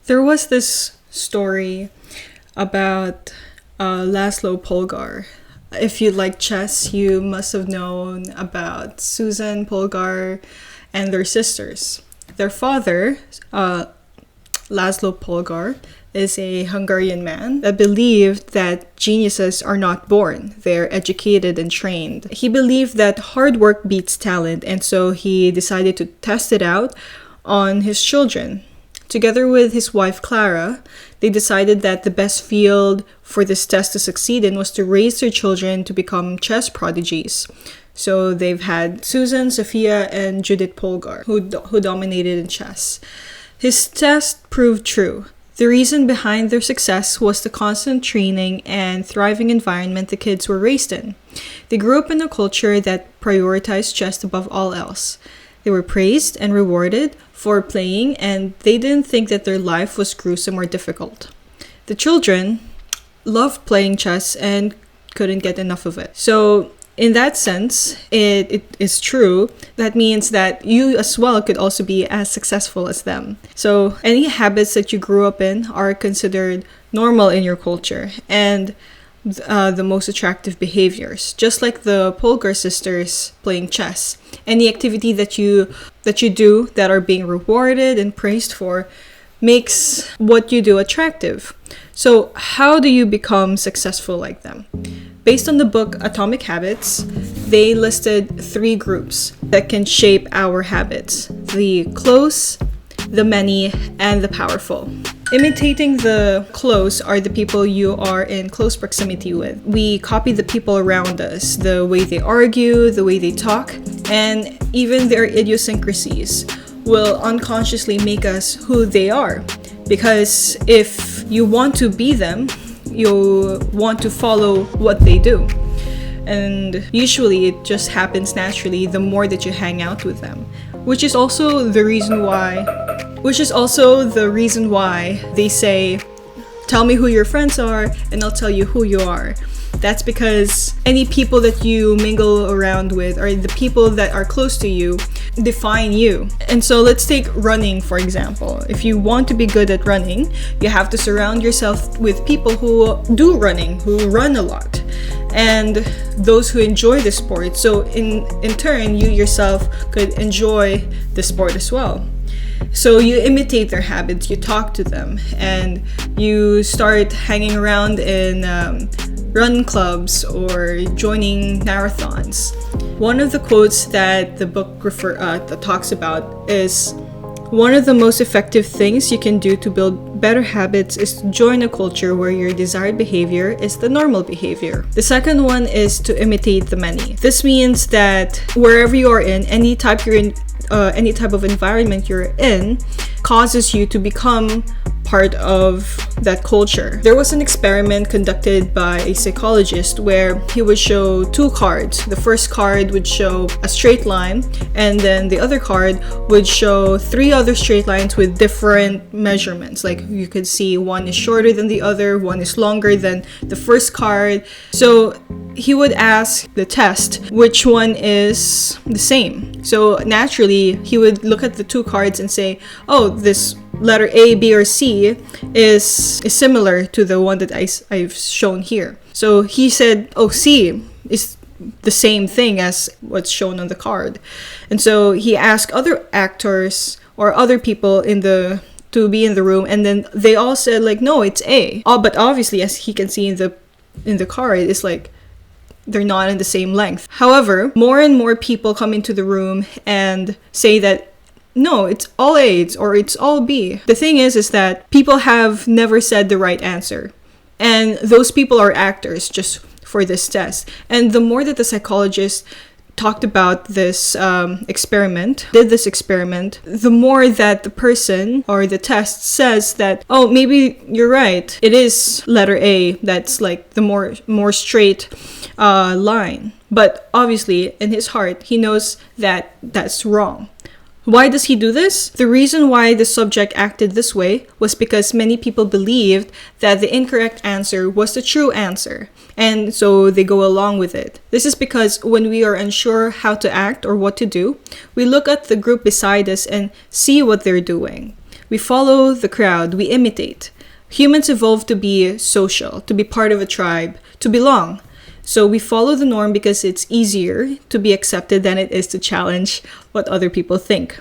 There was this story about Laszlo Polgar. If you like chess, you must have known about Susan Polgar and their sisters. Their father, Laszlo Polgar, is a Hungarian man that believed that geniuses are not born, they're educated and trained. He believed that hard work beats talent, and so he decided to test it out on his children. Together with his wife Clara, they decided that the best field for this test to succeed in was to raise their children to become chess prodigies. So they've had Susan, Sophia, and Judith Polgar, who dominated in chess. His test proved true. The reason behind their success was the constant training and thriving environment the kids were raised in. They grew up in a culture that prioritized chess above all else. They were praised and rewarded for playing, and they didn't think that their life was gruesome or difficult. The children loved playing chess and couldn't get enough of it. So, in that sense, it is true. That means that you as well could also be as successful as them. So, any habits that you grew up in are considered normal in your culture, and the most attractive behaviors, just like the Polgar sisters playing chess. Any activity that you do that are being rewarded and praised for makes what you do attractive. So how do you become successful like them? Based on the book Atomic Habits, they listed 3 groups that can shape our habits: the close, the many, and the powerful. Imitating the close are the people you are in close proximity with. We copy the people around us, the way they argue, the way they talk, and even their idiosyncrasies will unconsciously make us who they are. Because if you want to be them, you want to follow what they do. And usually it just happens naturally the more that you hang out with them. Which is also the reason why they say, tell me who your friends are and I'll tell you who you are. That's because any people that you mingle around with, or the people that are close to you, define you. And so let's take running, for example. If you want to be good at running, you have to surround yourself with people who do running, who run a lot, and those who enjoy the sport. So in turn, you yourself could enjoy the sport as well. So you imitate their habits, you talk to them, and you start hanging around in run clubs or joining marathons. One of the quotes that the book that talks about is, one of the most effective things you can do to build better habits is to join a culture where your desired behavior is the normal behavior. The second one is to imitate the many. This means that wherever you are in, any type of environment you're in, causes you to become part of that culture. There was an experiment conducted by a psychologist where he would show 2 cards. The first card would show a straight line, and then the other card would show 3 other straight lines with different measurements. Like you could see one is shorter than the other, one is longer than the first card. So he would ask the test which one is the same. So naturally, he would look at the 2 cards and say, oh, this letter A, B, or C is similar to the one that I've shown here. So he said, oh, C is the same thing as what's shown on the card. And so he asked other actors or other people to be in the room, and then they all said like, no, it's A. Oh, but obviously, as he can see in the card, it's like they're not in the same length. However, more and more people come into the room and say that no, it's all A or it's all B. The thing is that people have never said the right answer. And those people are actors just for this test. And the more that the psychologist talked about this experiment, the more that the person or the test says that, oh, maybe you're right. It is letter A that's like the more straight line. But obviously, in his heart, he knows that that's wrong. Why does he do this? The reason why the subject acted this way was because many people believed that the incorrect answer was the true answer, and so they go along with it. This is because when we are unsure how to act or what to do, we look at the group beside us and see what they're doing. We follow the crowd, we imitate. Humans evolved to be social, to be part of a tribe, to belong. So we follow the norm because it's easier to be accepted than it is to challenge what other people think.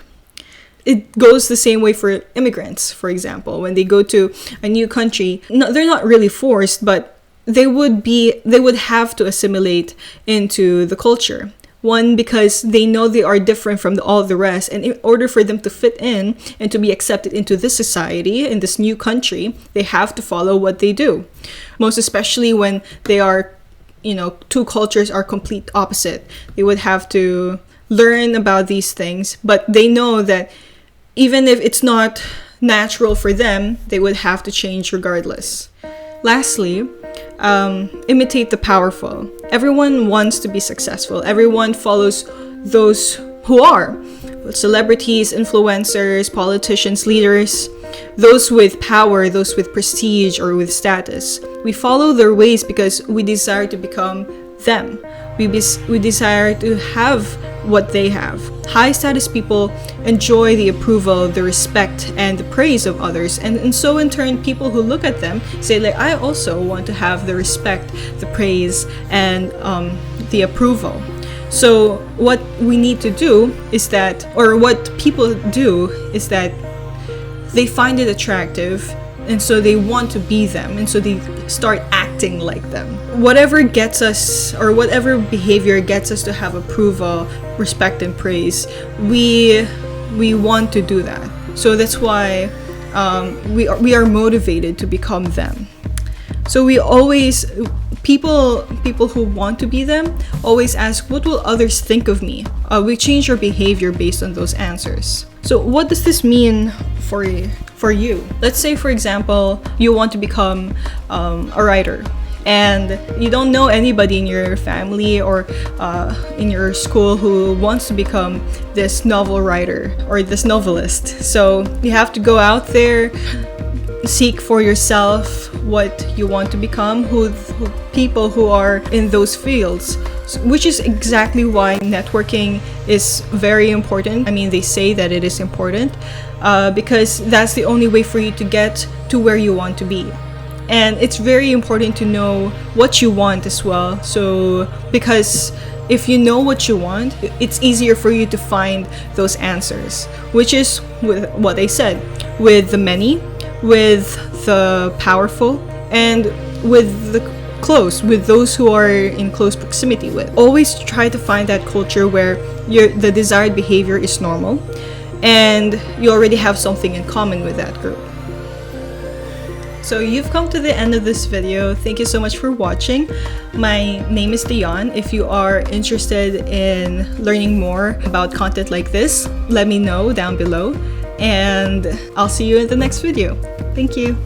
It goes the same way for immigrants, for example. When they go to a new country, no, they're not really forced, but they would have to assimilate into the culture. One, because they know they are different from all the rest, and in order for them to fit in and to be accepted into this society, in this new country, they have to follow what they do. Most especially when they are, two cultures are complete opposite. They would have to learn about these things, but they know that even if it's not natural for them, they would have to change regardless. Lastly, imitate the powerful. Everyone wants to be successful. Everyone follows those who are celebrities, influencers, politicians, leaders, those with power, those with prestige or with status. We follow their ways because we desire to become them. We desire to have what they have. High status people enjoy the approval, the respect, and the praise of others. And so in turn, people who look at them say, like, I also want to have the respect, the praise, and the approval. So what we need to do is that, or what people do is that they find it attractive, and so they want to be them, and so they start acting like them. Whatever gets us, or whatever behavior gets us to have approval, respect, and praise, we want to do that. So that's why we are motivated to become them. So we always, people who want to be them always ask, what will others think of me? We change our behavior based on those answers. So what does this mean for you? Let's say, for example, you want to become a writer, and you don't know anybody in your family or in your school who wants to become this novel writer or this novelist. So you have to go out there, seek for yourself what you want to become, who people who are in those fields, which is exactly why networking is very important. I mean, they say that it is important because that's the only way for you to get to where you want to be. And it's very important to know what you want as well. So, because if you know what you want, it's easier for you to find those answers, which is with what they said, with the many, with the powerful, and with the close, with those who are in close proximity with. Always try to find that culture where the desired behavior is normal and you already have something in common with that group. So you've come to the end of this video. Thank you so much for watching. My name is Dion. If you are interested in learning more about content like this, let me know down below, and I'll see you in the next video. Thank you.